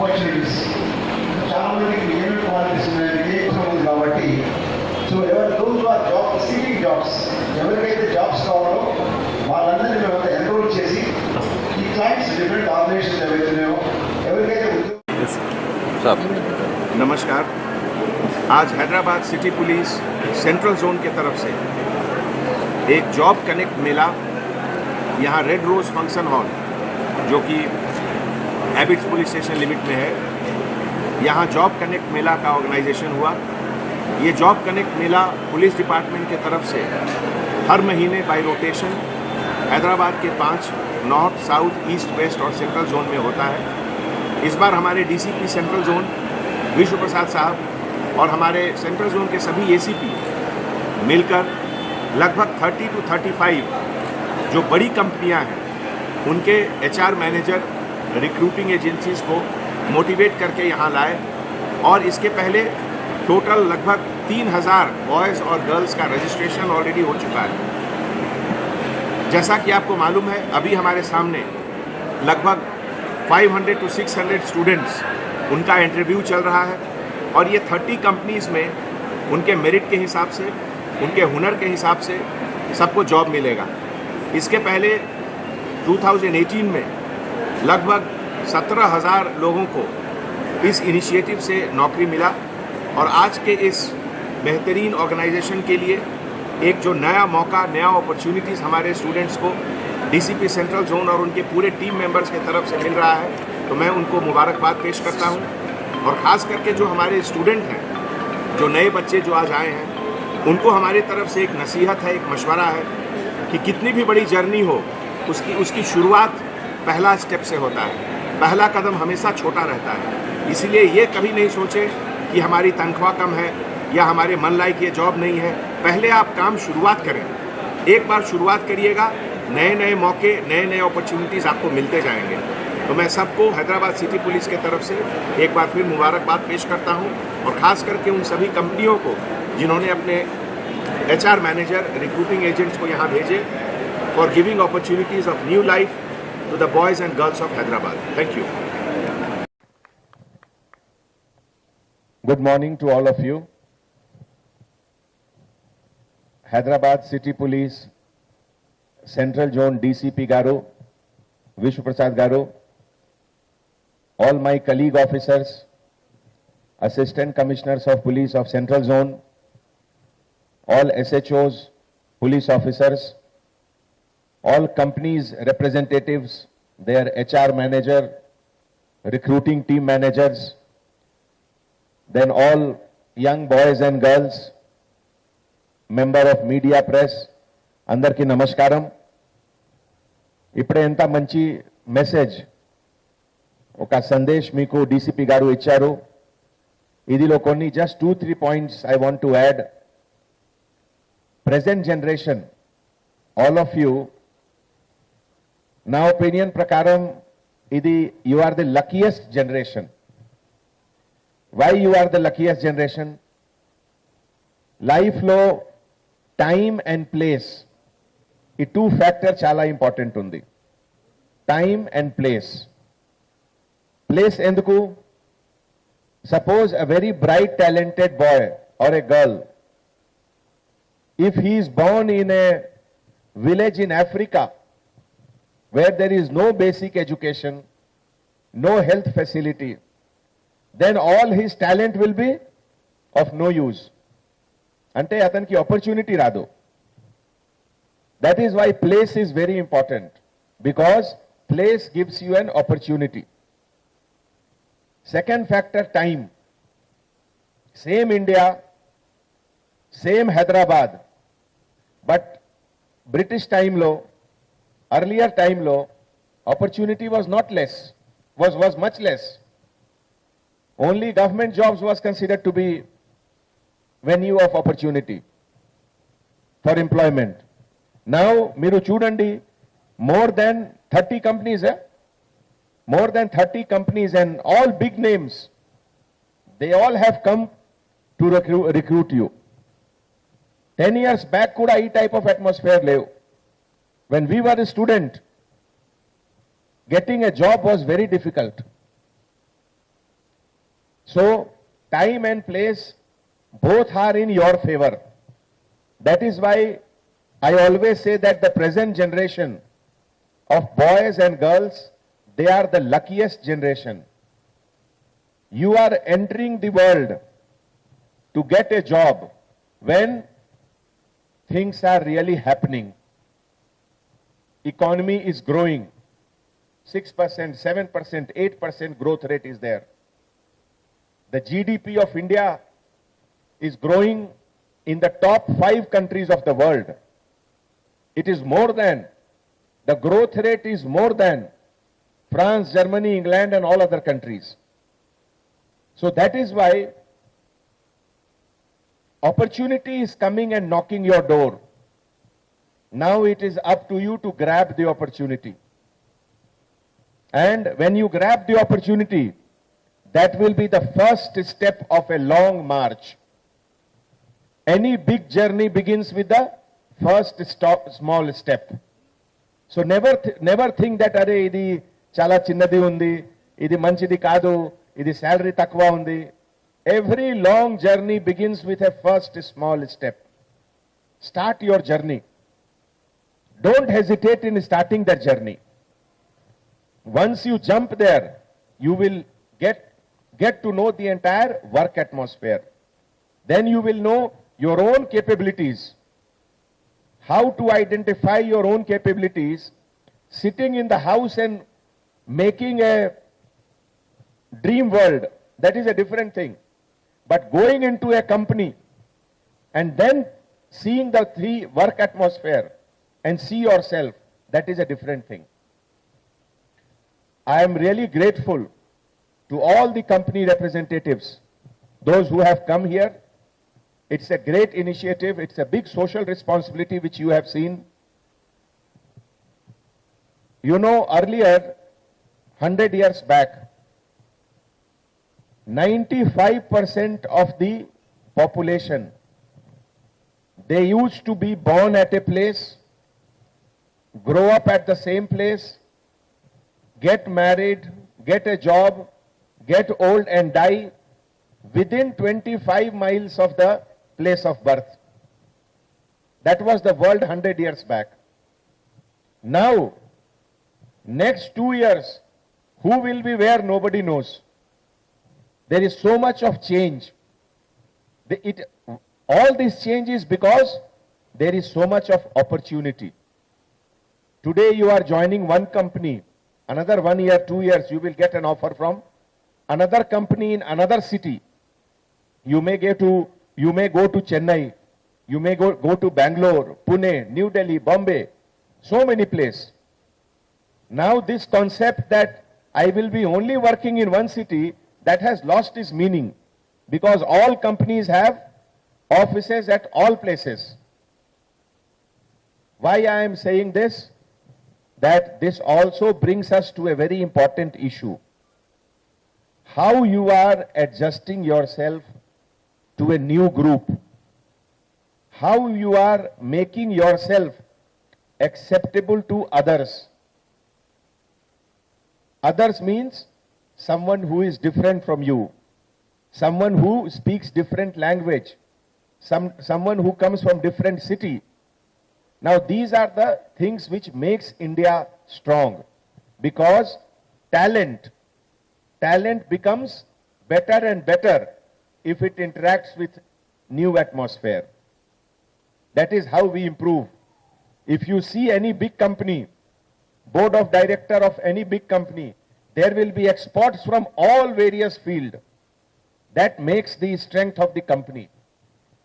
Opportunities చాలా మందికి ఏమేమి క్వాలిటీస్ ఉన్నాయంటే ఉంది కాబట్టి సో ఎవరు those are job seeking jobs ఎవరికైతే జాబ్స్ కావాలో వాళ్ళందరినీ మేము ఎన్రోల్ చేసి ఈ క్లయింట్స్ డిఫరెంట్ ఆర్గనైజేషన్స్ ఏవైతున్నాయో ఎవరికైతే नमस्कार। आज Hyderabad city police central zone के तरफ से एक जॉब कनेक्ट मेला यहाँ रेड रोज़ फंक्शन हॉल जो कि हैबिट्स पुलिस स्टेशन लिमिट में है, यहाँ जॉब कनेक्ट मेला का ऑर्गेनाइजेशन हुआ। ये जॉब कनेक्ट मेला पुलिस डिपार्टमेंट के तरफ से हर महीने बाय रोटेशन हैदराबाद के 5 नॉर्थ, साउथ, ईस्ट, वेस्ट और सेंट्रल जोन में होता है। इस बार हमारे डीसीपी सेंट्रल जोन विश्व प्रसाद साहब और हमारे सेंट्रल जोन के सभी एसीपी मिलकर लगभग 30 to 35 जो बड़ी कंपनियां हैं उनके एचआर मैनेजर, रिक्रूटिंग एजेंसीज को मोटिवेट करके यहाँ लाए और इसके पहले टोटल लगभग 3000 बॉयज़ और गर्ल्स का रजिस्ट्रेशन ऑलरेडी हो चुका है। जैसा कि आपको मालूम है, अभी हमारे सामने लगभग 500 to 600 स्टूडेंट्स उनका इंटरव्यू चल रहा है और ये 30 कंपनीज़ में उनके मेरिट के हिसाब से, उनके हुनर के हिसाब से सबको जॉब मिलेगा। इसके पहले 2018 में लगभग 17,000 लोगों को इस इनिशिएटिव से नौकरी मिला और आज के इस बेहतरीन ऑर्गेनाइजेशन के लिए एक जो नया मौका, नया अपॉर्चुनिटीज़ हमारे स्टूडेंट्स को डीसीपी सेंट्रल जोन और उनके पूरे टीम मेंबर्स की तरफ से मिल रहा है, तो मैं उनको मुबारकबाद पेश करता हूं। और ख़ास करके जो हमारे स्टूडेंट हैं, जो नए बच्चे जो आज आए हैं, उनको हमारी तरफ से एक नसीहत है, एक मशवरा है कि कितनी भी बड़ी जर्नी हो उसकी शुरुआत पहला स्टेप से होता है। पहला कदम हमेशा छोटा रहता है, इसलिए ये कभी नहीं सोचे कि हमारी तनख्वाह कम है या हमारे मन लायक ये जॉब नहीं है। पहले आप काम शुरुआत करें, एक बार शुरुआत करिएगा, नए नए मौके, नए नए अपॉर्चुनिटीज़ आपको मिलते जाएंगे। तो मैं सबको हैदराबाद सिटी पुलिस के तरफ से एक बार फिर मुबारकबाद पेश करता हूं और ख़ास करके उन सभी कंपनियों को जिन्होंने अपने एचआर मैनेजर, रिक्रूटिंग एजेंट्स को यहाँ भेजे for giving opportunities of new life to the boys and girls of Hyderabad. Thank you. Good morning to all of you. Hyderabad City Police Central Zone DCP Garu, Vishnu Prasad Garu, all my colleague officers, Assistant Commissioners of Police of Central Zone, all SHOs, police officers, all companies representatives, their HR manager, recruiting team managers, then all young boys and girls, member of media press, అందరికీ నమస్కారం. ఇప్పుడే ఎంత మంచి message, ఒక సందేశ్ మీకు DCP గారు ఇచ్చారు. ఇదిలో కొన్ని just 2-3 points I want to add. Present generation, all of you, నా ఒపీనియన్ ప్రకారం ఇది you are the luckiest generation. Why you are the luckiest generation? Life lo time and place, ఈ 2 factor చాలా ఇంపార్టెంట్ ఉంది. Time and place. ప్లేస్ ఎందుకు? Suppose a very bright talented boy or a girl, if he is born in a village in Africa where there is no basic education, no health facility, then all his talent will be of no use. Ante ataniki opportunity radu. That is why place is very important, because place gives you an opportunity. Second factor, time. Same India, same Hyderabad, but British time lo, earlier time lo, opportunity was not less, was much less. Only government jobs was considered to be venue of opportunity for employment. Now, miru chudandi, more than 30 companies, more than 30 companies and all big names, they all have come to recruit you. 10 years back kuda ee type of atmosphere levu. When we were a student, getting a job was very difficult. So time and place both are in your favor. That is why I always say that the present generation of boys and girls, they are the luckiest generation. You are entering the world to get a job when things are really happening. Economy is growing. 6%, 7%, 8% growth rate is there. The GDP of India is growing in the top 5 countries of the world. It is more than, the growth rate is more than France, Germany, England and all other countries. So that is why opportunity is coming and knocking your door. Now it is up to you to grab the opportunity. And when you grab the opportunity, that will be the first step of a long march. Any big journey begins with the first small step. So never think that are idi chala chinnadi undi, idi manchidi kaadu, idi salary takva undi. Every long journey begins with a first small step. Start your journey. Don't hesitate in starting that journey. Once you jump there, you will get to know the entire work atmosphere. Then you will know your own capabilities. How to identify your own capabilities. Sitting in the house and making a dream world, that is a different thing. But going into a company and then seeing the work atmosphere and see yourself, that is a different thing. I am really grateful to all the company representatives, those who have come here. It's a great initiative. It's a big social responsibility which you have seen. You know, earlier, 100 years back, 95% of the population, they used to be born at a place, grow up at the same place, get married, get a job, get old and die within 25 miles of the place of birth. That was the world 100 years back. Now, next 2 years, who will be where, nobody knows. There is so much of change. All this change is because there is so much of opportunity. Today you are joining one company. Another 1 year, 2 years, you will get an offer from another company in another city. You may go to Chennai. You may go to Bangalore, Pune, New Delhi, Bombay. So many places. Now this concept that I will be only working in one city, that has lost its meaning, because all companies have offices at all places. Why I am saying this? That this also brings us to a very important issue. How you are adjusting yourself to a new group. How you are making yourself acceptable to others. Others means someone who is different from you, someone who speaks different language, someone who comes from different city. Now these are the things which makes India strong, because talent becomes better and better if it interacts with new atmosphere. That is how we improve. If you see any big company, board of director of any big company, there will be experts from all various fields. That makes the strength of the company.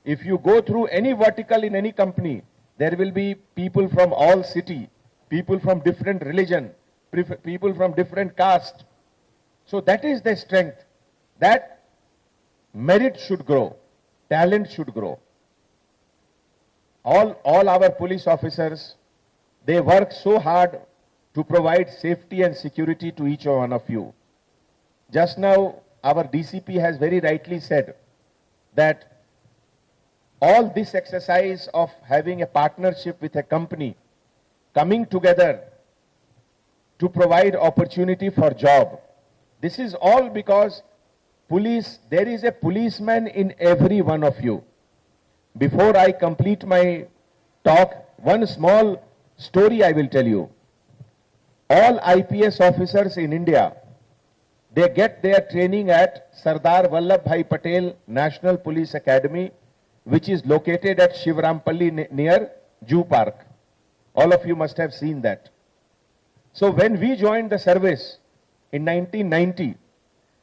If you go through any vertical in any company, there will be people from all city, people from different religion, people from different caste. So that is the strength. That merit should grow, talent should grow. All our police officers, they work so hard to provide safety and security to each one of you. Just now, our DCP has very rightly said that all this exercise of having a partnership with a company, coming together to provide opportunity for job, this is all because police, there is a policeman in every one of you. Before I complete my talk, one small story I will tell you. All IPS officers in India, they get their training at Sardar Vallabhbhai Patel National Police Academy, which is located at Shivrampalli near Jew Park. All of you must have seen that. So when we joined the service in 1990,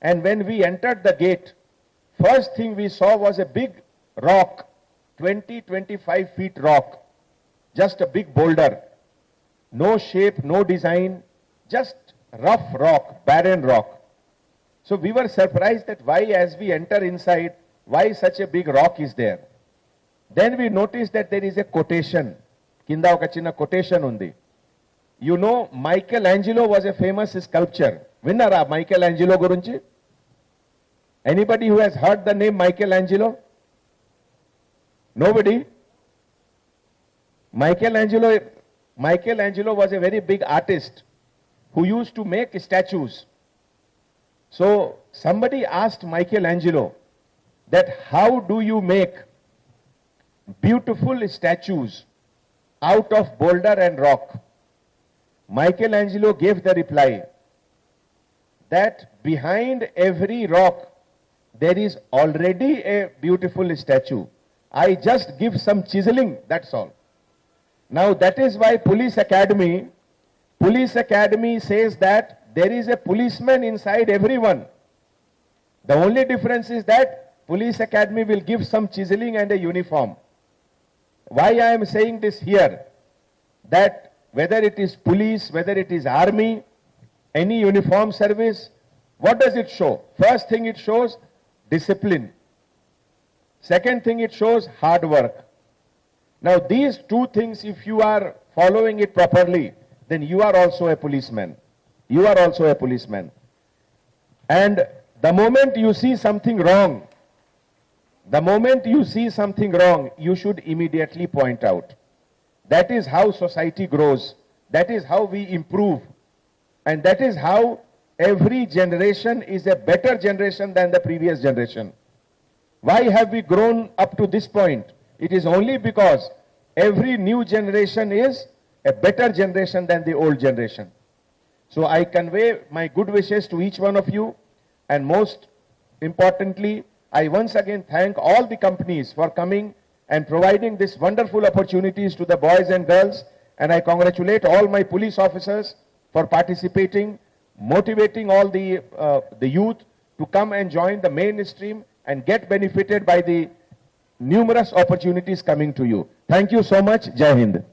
and when we entered the gate, first thing we saw was a big rock, 20-25 feet rock, just a big boulder. No shape, no design, just rough rock, barren rock. So we were surprised that why, as we enter inside, why such a big rock is there. Then we noticed that there is a quotation. Kinda oka chinna quotation undi. You know, Michelangelo was a famous sculptor. Vinnara Michelangelo gurunchi? Anybody who has heard the name Michelangelo? Nobody? Michelangelo was a very big artist who used to make statues. So somebody asked Michelangelo that how do you make beautiful statues out of boulder and rock? Michelangelo gave the reply that behind every rock there is already a beautiful statue. I just give some chiseling, that's all. Now that is why Police Academy says that there is a policeman inside everyone. The only difference is that Police Academy will give some chiseling and a uniform. Why I am saying this here, that whether it is police, whether it is army, any uniform service, what does it show? First thing it shows discipline. Second thing it shows hard work. Now these two things, if you are following it properly, then you are also a policeman. You are also a policeman. And the moment you see something wrong, you should immediately point out. That is how society grows. That is how we improve. And that is how every generation is a better generation than the previous generation. Why have we grown up to this point? It is only because every new generation is a better generation than the old generation. So I convey my good wishes to each one of you, and most importantly, I once again thank all the companies for coming and providing these wonderful opportunities to the boys and girls, and I congratulate all my police officers for participating, motivating all the youth to come and join the mainstream and get benefited by the numerous opportunities coming to you. Thank you so much. Jai Hind.